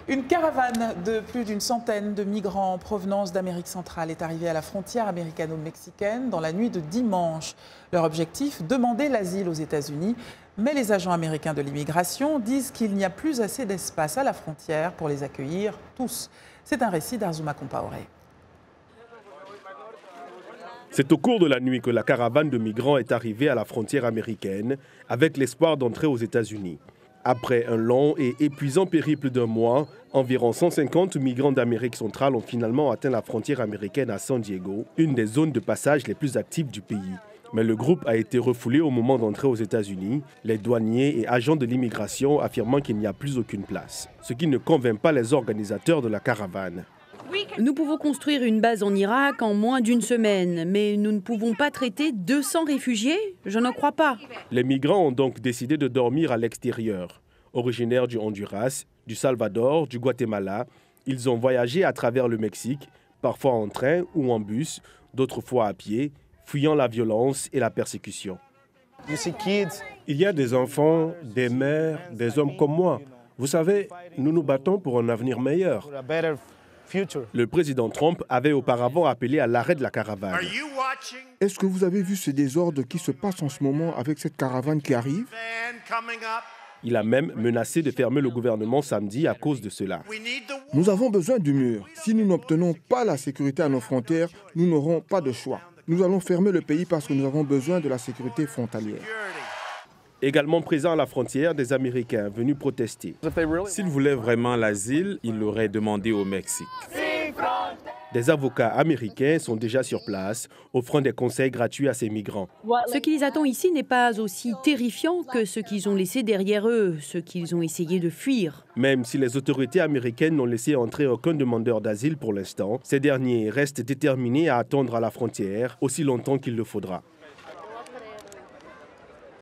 Une caravane de plus d'une centaine de migrants en provenance d'Amérique centrale est arrivée à la frontière américano-mexicaine dans la nuit de dimanche. Leur objectif, demander l'asile aux États-Unis. Mais les agents américains de l'immigration disent qu'il n'y a plus assez d'espace à la frontière pour les accueillir tous. C'est un récit d'Arzuma Compaoré. C'est au cours de la nuit que la caravane de migrants est arrivée à la frontière américaine avec l'espoir d'entrer aux États-Unis. Après un long et épuisant périple d'un mois, environ 150 migrants d'Amérique centrale ont finalement atteint la frontière américaine à San Diego, une des zones de passage les plus actives du pays. Mais le groupe a été refoulé au moment d'entrer aux États-Unis, les douaniers et agents de l'immigration affirmant qu'il n'y a plus aucune place, ce qui ne convainc pas les organisateurs de la caravane. Nous pouvons construire une base en Irak en moins d'une semaine, mais nous ne pouvons pas traiter 200 réfugiés? Je n'en crois pas. Les migrants ont donc décidé de dormir à l'extérieur. Originaires du Honduras, du Salvador, du Guatemala, ils ont voyagé à travers le Mexique, parfois en train ou en bus, d'autres fois à pied, fuyant la violence et la persécution. Il y a des enfants, des mères, des hommes comme moi. Vous savez, nous nous battons pour un avenir meilleur. Le président Trump avait auparavant appelé à l'arrêt de la caravane. Est-ce que vous avez vu ce désordre qui se passe en ce moment avec cette caravane qui arrive? Il a même menacé de fermer le gouvernement samedi à cause de cela. Nous avons besoin du mur. Si nous n'obtenons pas la sécurité à nos frontières, nous n'aurons pas de choix. Nous allons fermer le pays parce que nous avons besoin de la sécurité frontalière. Également présents à la frontière, des Américains venus protester. S'ils voulaient vraiment l'asile, ils l'auraient demandé au Mexique. Des avocats américains sont déjà sur place, offrant des conseils gratuits à ces migrants. Ce qui les attend ici n'est pas aussi terrifiant que ce qu'ils ont laissé derrière eux, ce qu'ils ont essayé de fuir. Même si les autorités américaines n'ont laissé entrer aucun demandeur d'asile pour l'instant, ces derniers restent déterminés à attendre à la frontière aussi longtemps qu'il le faudra.